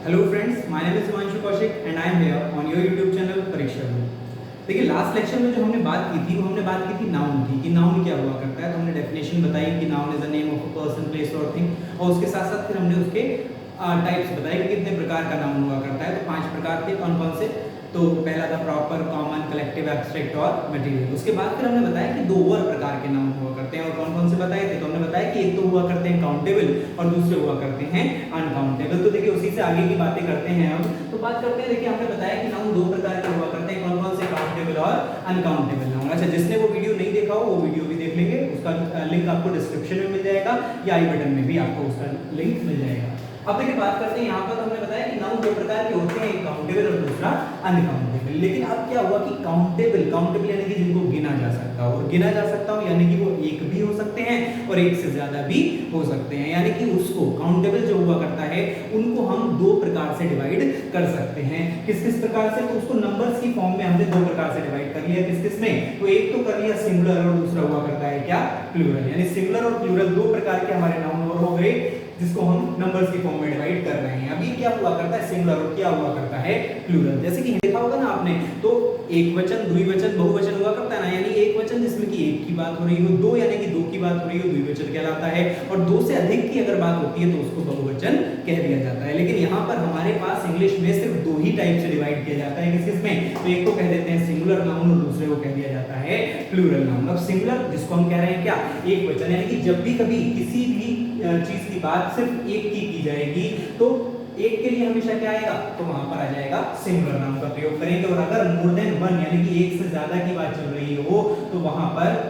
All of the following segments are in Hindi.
Hello friends, my name is Himanshu Kaushik and I am here on your YouTube channel परीक्षा गुरु। देखिए, लास्ट लेक्चर में जो हमने बात की थी वो हमने बात की थी नाउन की, कि नाउन क्या हुआ करता है। तो हमने डेफिनेशन बताई कि noun is a name of a person, place और थिंग, और उसके साथ साथ फिर हमने उसके टाइप्स बताए कि कितने प्रकार का नाउन हुआ करता है। तो 5 प्रकार थे, कौन कौन से। तो पहला था प्रॉपर, कॉमन, कलेक्टिव, एब्स्ट्रैक्ट और मटेरियल। उसके बाद फिर हमने बताया कि 2 और प्रकार के नाउन हुआ करते हैं, और कौन कौन से बताए थे। तो हमने बताया कि एक तो हुआ करते हैं काउंटेबल और दूसरे हुआ करते हैं अनकाउंटेबल। तो देखिए, उसी से आगे की बातें करते हैं हम। तो बात करते हैं, देखिए हमने बताया कि नाउन 2 प्रकार के हुआ करते हैं, कौन कौन से, काउंटेबल और अनकाउंटेबल नाउन। अच्छा, जिसने वो वीडियो नहीं देखा हो वो वीडियो भी देख लेंगे, उसका लिंक आपको डिस्क्रिप्शन में मिल जाएगा या आई बटन में भी आपको उसका लिंक मिल जाएगा। अब देखिए बात करते हैं, यहाँ पर हमने बताया कि नाउन 2 प्रकार के होते हैं, एक काउंटेबल और दूसरा अनकाउंटेबल। लेकिन अब क्या हुआ कि काउंटेबल यानी कि जिनको गिना जा सकता हो, और गिना जा सकता हो यानी कि वो एक भी हो सकते हैं और एक से ज्यादा भी हो सकते हैं। यानी कि उसको काउंटेबल जो हुआ करता है उनको हम 2 प्रकार से डिवाइड कर सकते हैं। किस किस प्रकार से, तो उसको नंबर्स की फॉर्म में हमने 2 प्रकार से डिवाइड कर लिया। किस किस में, तो एक तो कर लिया सिंगुलर और दूसरा हुआ करता है क्या, प्लूरल। यानी सिंगुलर और प्लूरल 2 प्रकार के हमारे नाउन और हो गए, जिसको हम नंबर्स की फॉर्म में डिवाइड कर रहे हैं। अभी क्या हुआ करता है सिंगुलर, और क्या हुआ करता है प्लूरल। जैसे कि देखा होगा ना आपने, तो एक वचन, द्विवचन, बहुवचन हुआ करता है ना। यानी एक वचन जिसमें कि एक की बात हो रही हो, 2 यानी कि 2 की बात हो रही हो, द्विवचन कहलाता है। और 2 से अधिक की अगर बात होती है तो उसको बहुवचन कह दिया जाता है। लेकिन यहाँ पर हमारे पास इंग्लिश में सिर्फ 2 ही टाइप से डिवाइड किया जाता है। किस किस में, तो एक को कह देते हैं सिंगुलर नाउन और दूसरे को कह दिया जाता है प्लूरल नाउन। अब सिंगुलर जिसको हम कह रहे हैं क्या, एक वचन, यानी कि जब भी कभी किसी भी चीज की बात सिर्फ एक की जाएगी तो एक के लिए हमेशा क्या आएगा, तो वहां पर आ जाएगा सिंगुलर नाउन का प्रयोग करेंगे। और अगर मोर देन 1 यानी कि एक से ज्यादा की बात चल रही हो तो वहां पर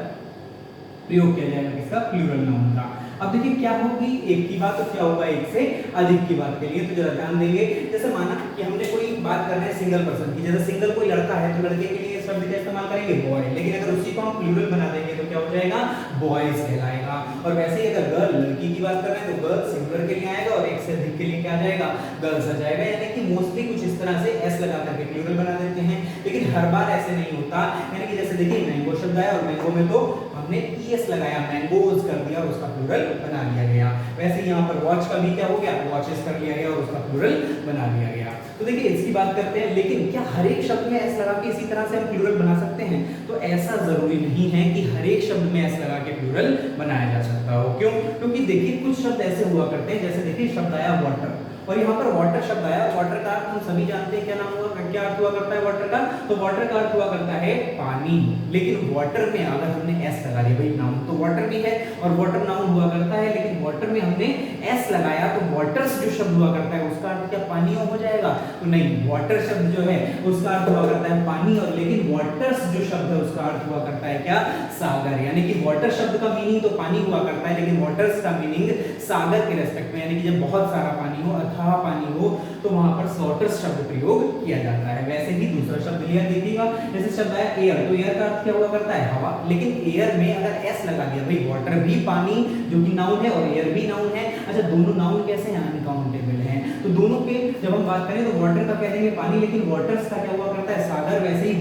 प्रयोग किया जाएगा किसका, प्लूरल नाउन का। अब देखिए क्या होगी एक की बात, तो क्या होगा एक से अधिक की बात के लिए। तो जरा ध्यान देंगे, जैसे माना कि हमने कोई बात कर रहे हैं सिंगल पर्सन की, जैसे सिंगल कोई लड़का है तो लड़के के लिए शब्द का इस्तेमाल करेंगे बॉय। लेकिन अगर उसी को हम प्लूरल बना देंगे तो क्या हो जाएगा, बॉयज कहलाएगा। और वैसे ही अगर गर्ल, लड़की की बात कर रहे हैं तो गर्ल सिंगुलर के लिए आएगा और एक से अधिक के लिए क्या आ जाएगा, गर्ल्स आ जाएगा। यानी कि मोस्टली कुछ इस तरह से एस लगा करके प्लूरल बना देते हैं, लेकिन हर बार ऐसे नहीं होता। यानी कि जैसे देखिए मैंगो शब्द आया और मैंगो में तो हमने ईएस लगाया, मैंगोज कर दिया और उसका प्लूरल बना लिया गया। वैसे यहाँ पर वॉच का भी क्या हो गया, वॉचेस कर लिया गया और उसका प्लूरल बना लिया गया। तो देखिए इसकी बात करते हैं, लेकिन क्या हर एक शब्द में एस लगा के इसी तरह से हम प्लूरल बना सकते हैं, तो ऐसा जरूरी नहीं है कि हर एक शब्द में एस लगा के प्लूरल बनाया जा सकता हो। क्यों, क्योंकि देखिए कुछ शब्द ऐसे हुआ करते हैं, जैसे देखिए शब्द आया वाटर, और यहाँ पर वाटर शब्द आया। वाटर का अर्थ हम सभी जानते हैं, क्या नाम हुआ, क्या अर्थ हुआ करता है वाटर का, तो वाटर का अर्थ हुआ करता है पानी। लेकिन वाटर में अगर हमने एस लगा दिया, भाई नाउन तो वाटर भी है और वाटर नाउन हुआ करता है, लेकिन वाटर में हमने एस लगाया तो वाटर्स जो शब्द हुआ करता है उसका अर्थ क्या पानी हो जाएगा, तो नहीं, वाटर शब्द जो है उसका अर्थ हुआ करता है पानी, और लेकिन वाटर्स जो शब्द है उसका अर्थ हुआ करता है क्या, सागर। यानी कि वाटर शब्द का मीनिंग तो पानी हुआ करता है, लेकिन वाटर्स का मीनिंग सागर के रेस्पेक्ट में, यानी कि जब बहुत सारा पानी हो, अथाह पानी हो, तो वहां पर वाटर्स शब्द प्रयोग किया जाता है। वैसे ही दूसरा शब्द लिया देखिएगा, जैसे शब्द आया एयर, तो एयर का अर्थ क्या हुआ करता है हवा। लेकिन एयर में अगर एस लगा दिया, भाई वाटर भी पानी जो कि नाउन है और एयर भी नाउन है। अच्छा, दोनों नाउन कैसे हैं, अनकाउंटेबल हैं, तो दोनों के जब हम बात करें तो वाटर का कह देंगे पानी, लेकिन वाटर्स का क्या हुआ करता है सागर। वैसे ही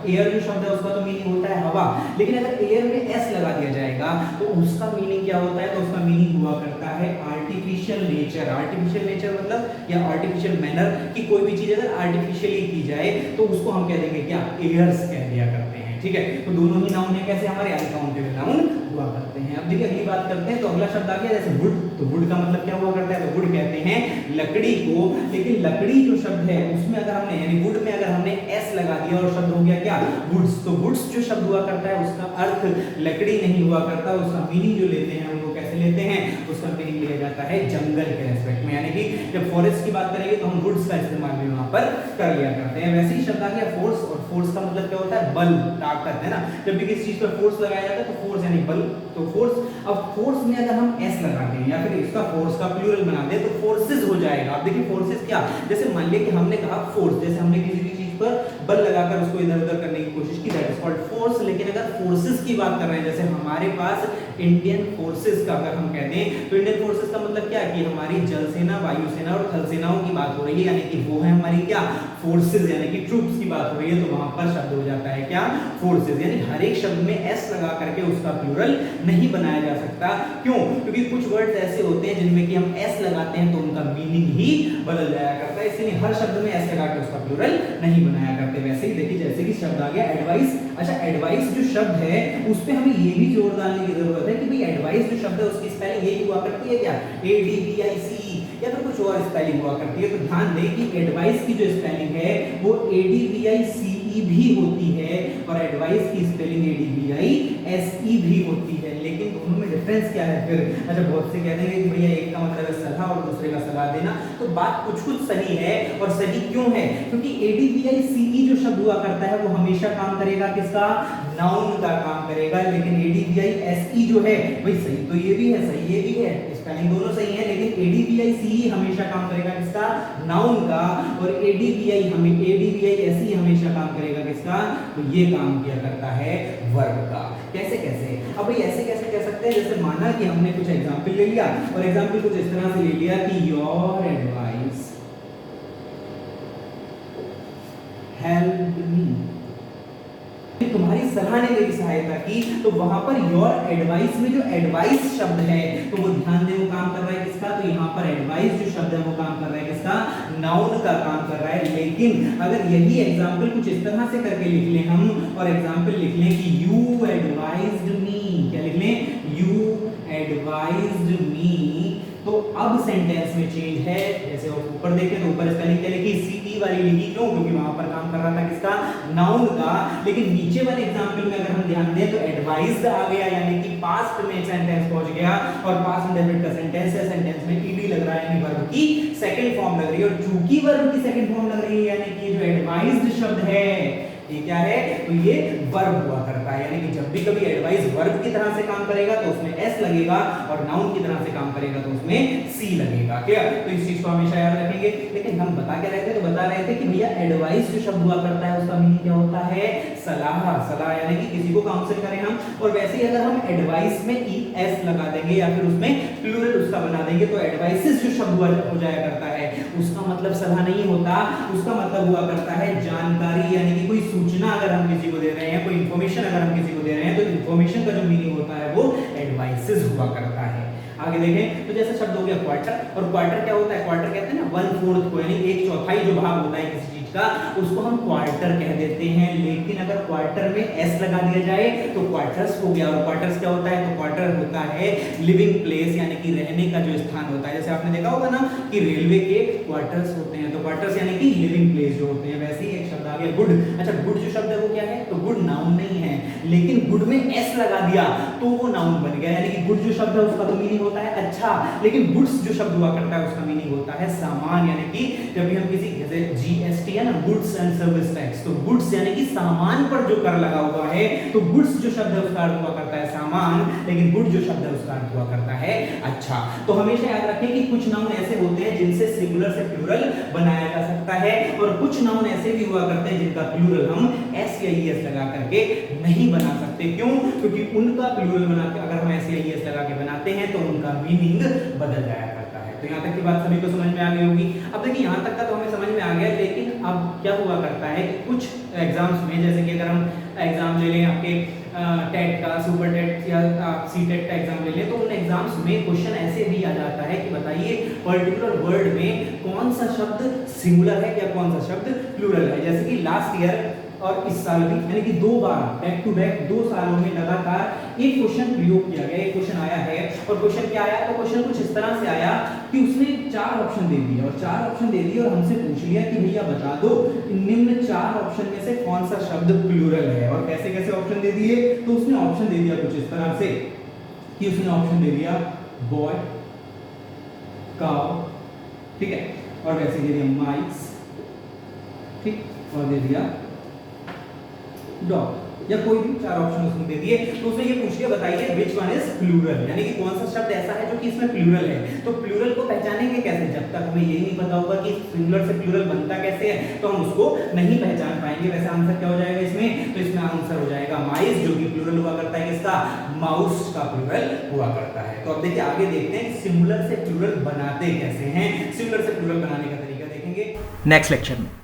एयर जो शब्द है उसका तो मीनिंग होता है हवा, लेकिन अगर एयर में एस लगा दिया जाएगा तो उसका मीनिंग क्या होता है, तो उसका मीनिंग हुआ करता है आर्टिफिशियल नेचर। आर्टिफिशियल नेचर मतलब या आर्टिफिशियल मैनर, कि कोई भी चीज अगर आर्टिफिशियली की जाए तो उसको हम कह देंगे क्या, एयर्स कह दिया करते हैं। ठीक है, तो दोनों ही नाउन है कैसे, हमारे अनकाउंटेबल नाउन हुआ करते हैं। अब देखिए अगली बात करते हैं, तो अगला शब्द आ गया जैसे वुड, तो वुड का मतलब क्या हुआ करता है, तो वुड कहते हैं लकड़ी को। लेकिन लकड़ी जो शब्द है उसमें अगर हमने, यानी वुड में अगर हमने एस लगा दिया और शब्द हो गया क्या, वुड्स, तो वुड्स जो शब्द हुआ करता है उसका अर्थ लकड़ी नहीं हुआ करता, उसका मीनिंग जो लेते हैं उनको कैसे लेते हैं, उसका मीनिंग लिया जाता है जंगल के रेस्पेक्ट में। यानी कि जब फॉरेस्ट की बात करेंगे तो हम वुड्स का इस्तेमाल भी वहां पर कर लिया करते हैं। वैसे ही शब्द आ गया फोर्स, और फोर्स का मतलब क्या होता है, बल, ताकत, है ना। जब भी किसी चीज पर फोर्स लगाया जाता है तो फोर्स यानी बल, तो फोर्स। अब फोर्स में अगर हम एस लगा दें या फिर इसका फोर्स का प्लूरल बना दें तो फोर्सेस हो जाएगा। अब देखिए फोर्सेस क्या, जैसे मान लिया कि हमने कहा फोर्स, जैसे हमने किसी भी चीज पर बल लगाकर उसको इधर उधर करने की कोशिश की, दैट इज कॉल्ड फोर्स। लेकिन अगर फोर्सेस की बात कर रहे हैं, जैसे हमारे पास इंडियन फोर्सेस का अगर हम कह दें, तो इंडियन फोर्सेस का मतलब क्या है कि हमारी जल सेना, वायु सेना और थल सेनाओं की बात हो रही है, यानी कि वो है हमारी क्या, फोर्सेस यानी कि ट्रूप्स की बात हो रही है तो वहां पर शब्द हो जाता है क्या, फोर्सेस। यानी हर एक शब्द में एस लगा करके उसका प्लूरल नहीं बनाया जा सकता। क्यों? क्योंकि कुछ वर्ड्स ऐसे होते हैं जिनमें कि हम एस लगाते हैं तो उनका मीनिंग ही बदल जाया करता है, इसलिए हर शब्द में एस लगा के उसका प्लूरल नहीं बनाया करते। वैसे ही देखिए जैसे कि शब्द आ गया एडवाइस। अच्छा, एडवाइस जो शब्द है उस पे हमें ये भी जोर डालने की जरूरत है कि भाई एडवाइस जो शब्द है उसकी स्पेलिंग यही हुआ करती है क्या, ADVICE या फिर कुछ और स्पेलिंग हुआ करती है। तो ध्यान दें कि एडवाइस की जो स्पेलिंग है वो ADVICE भी होती है और एडवाइस की स्पेलिंग ADVISE भी होती है, लेकिन दोनों में डिफरेंस क्या है फिर? अच्छा, बहुत से कह देंगे कि भैया एक का मतलब है सलाह और दूसरे का सलाह देना, तो बात कुछ सही है। और सही क्यों है? क्योंकि ADVICE जो शब्द हुआ करता है वो हमेशा काम करेगा किसका, नाउन का काम करेगा, लेकिन ADVISE जो है भाई सही तो ये भी है, सही ये भी है, स्पेलिंग दोनों सही है, लेकिन ADVICE हमेशा काम करेगा किसका, नाउन का, और ADVISE हमेशा काम करेगा किसका, तो ये काम किया करता है वर्ब का। कैसे कैसे? अब भाई ऐसे कैसे कह सकते हैं? जैसे माना कि हमने कुछ एग्जांपल ले लिया और एग्जांपल कुछ इस तरह से ले लिया कि योर एडवाइस हेल्प मी, तुम्हारी सलाह ने मेरी सहायता की, तो वहां पर योर एडवाइस में जो एडवाइस शब्द है तो वो ध्यान दें वो काम कर रहा है किसका, तो यहाँ पर एडवाइस जो शब्द है वो काम कर रहा है किसका, नाउन का काम कर रहा है। लेकिन अगर यही एग्जांपल कुछ इस तरह से करके लिख लें हम और एग्जांपल लिख लें कि यू एडवाइज्ड मी, क्या लिख लें, यू एडवाइज्ड मी, तो अब सेंटेंस में चेंज है। जैसे ऊपर देखें तो ऊपर स्पेलिंग क्या लिखी, CE वाली लिखी, क्यों? क्योंकि वहां पर काम कर रहा था किसका, नाउन का। लेकिन नीचे वाले एग्जांपल में अगर हम ध्यान दें तो एडवाइज्ड आ गया, यानी कि पास्ट में सेंटेंस पहुंच गया और पास्ट इंडेफिनिट का सेंटेंस है, सेंटेंस में ईडी लग रहा है यानी वर्ब की सेकंड फॉर्म लग रही है, और चूंकि वर्ब की सेकंड फॉर्म लग रही है यानी कि जो एडवाइज्ड शब्द है ये क्या है, तो ये वर्ब हुआ करता है। यानी कि जब भी कभी एडवाइस वर्ब की तरह से काम करेगा तो उसमें एस लगेगा और नाउन की तरह से काम करेगा तो उसमें सी लगेगा। क्लियर? तो इस चीज को हमेशा याद रखेंगे। लेकिन हम बता क्या रहे थे, तो बता रहे थे कि भैया एडवाइस जो शब्द हुआ करता है उसका मीनिंग क्या होता है, सलाह। सलाह यानी कि किसी को काउंसिल करें हम, और वैसे ही अगर हम एडवाइस में ES लगा देंगे या फिर उसमें प्लूरल उसका बना देंगे तो एडवाइसेस जो शब्द हो जाया करता है उसका मतलब सलाह नहीं होता, उसका मतलब हुआ करता है जानकारी, यानी कि कोई सूचना अगर हम किसी को दे रहे हैं, कोई इंफॉर्मेशन अगर हम किसी को दे रहे हैं तो इंफॉर्मेशन का जो मीनिंग होता है वो एडवाइसेस हुआ करता है। आगे देखें तो जैसे शब्द हो गया क्वार्टर, और क्वार्टर क्या होता है, क्वार्टर कहते हैं ना 1/4 को, यानी 1/4 जो भाग होता है किसी चीज का उसको हम क्वार्टर कह देते हैं। लेकिन अगर क्वार्टर में एस लगा दिया जाए तो क्वार्टर्स हो गया, और क्वार्टर्स क्या होता है, तो क्वार्टर होता है लिविंग प्लेस, यानी कि रहने का जो स्थान होता है। जैसे आपने देखा होगा ना कि रेलवे के क्वार्टर्स होते हैं, तो क्वार्टर्स यानी कि लिविंग प्लेस जो होते हैं। वैसे ही एक शब्द आ गया गुड। अच्छा, गुड जो शब्द है वो क्या है, तो गुड नाउन नहीं है, लेकिन गुड में एस लगा दिया तो वो नाउन बन गया। यानी कि गुड जो शब्द है उसका तो मीनिंग होता है अच्छा, लेकिन गुड्स जो शब्द हुआ करता है उसका मीनिंग होता है सामान। यानी कि जब भी हम किसी, जैसे GST है ना, गुड्स एंड सर्विस टैक्स, तो गुड्स यानी कि सामान पर जो कर लगा हुआ है, तो गुड्स जो शब्द है उसका अर्थ हुआ करता है सामान, लेकिन गुड जो शब्द है उसका अर्थ हुआ करता है अच्छा। तो हमेशा याद रखें कि कुछ नाउन ऐसे होते हैं जिनसे सिंगुलर से प्लूरल बनाया जा सकता है, और कुछ नाउन ऐसे भी हुआ करते हैं जिनका प्लूरल हम एस या ES लगा करके नहीं बना सकते। क्यों? क्योंकि उनका प्लूरल बना के अगर हम एस या ES लगा के बनाते हैं तो उनका मीनिंग बदल जाया करता है। तो यहाँ तक की बात सभी को समझ में आ गई होगी। अब देखिए यहाँ तक का तो हमें समझ में आ गया, लेकिन अब क्या हुआ करता है कि कुछ एग्जाम्स में, जैसे कि अगर हम एग्जाम ले लें आपके टेट का, सुपर टेट या CTET का एग्जाम ले लें, तो उन एग्जाम्स में क्वेश्चन ऐसे भी आ जाता है कि बताइए पर्टिकुलर वर्ड में कौन सा शब्द सिंगुलर है या कौन सा शब्द प्लूरल है। जैसे कि लास्ट ईयर और इस साल भी, यानी कि 2 बार बैक टू बैक 2 सालों में लगातार एक क्वेश्चन प्रयोग किया गया, एक क्वेश्चन आया है। और क्वेश्चन क्या आया, तो क्वेश्चन कुछ इस तरह से आया कि उसने 4 ऑप्शन दे दिए, और 4 ऑप्शन दे दिए और हमसे पूछ लिया कि भैया बता दो निम्न 4 ऑप्शन में से कौन सा शब्द प्लूरल है। और कैसे कैसे ऑप्शन दे दिए, तो उसने ऑप्शन दे दिया कुछ इस तरह से कि उसने ऑप्शन दे दिया बॉय, काउ, ठीक है, और वैसे दे दिया माइस, ठीक, और दे दिया डॉग, या कोई भी 4 ऑप्शन उसने दे दिए। तो उसने ये पूछ लिया बताइए व्हिच वन इज प्लूरल, यानी कि कौन सा शब्द ऐसा है जो कि इसमें प्लूरल है। तो प्लूरल को पहचानेंगे कैसे, जब तक हमें यही नहीं पता होगा कि सिंगुलर से प्लूरल बनता कैसे है तो हम उसको नहीं पहचान पाएंगे। वैसे आंसर क्या हो जाएगा इसमें, तो इसमें आंसर हो जाएगा माइस, जो कि प्लूरल हुआ करता है किसका, माउस का प्लूरल हुआ करता है। तो अब देखिए आगे देखते हैं सिंगुलर से प्लूरल बनाते कैसे हैं, सिंगुलर से प्लूरल बनाने का तरीका देखेंगे नेक्स्ट लेक्चर में।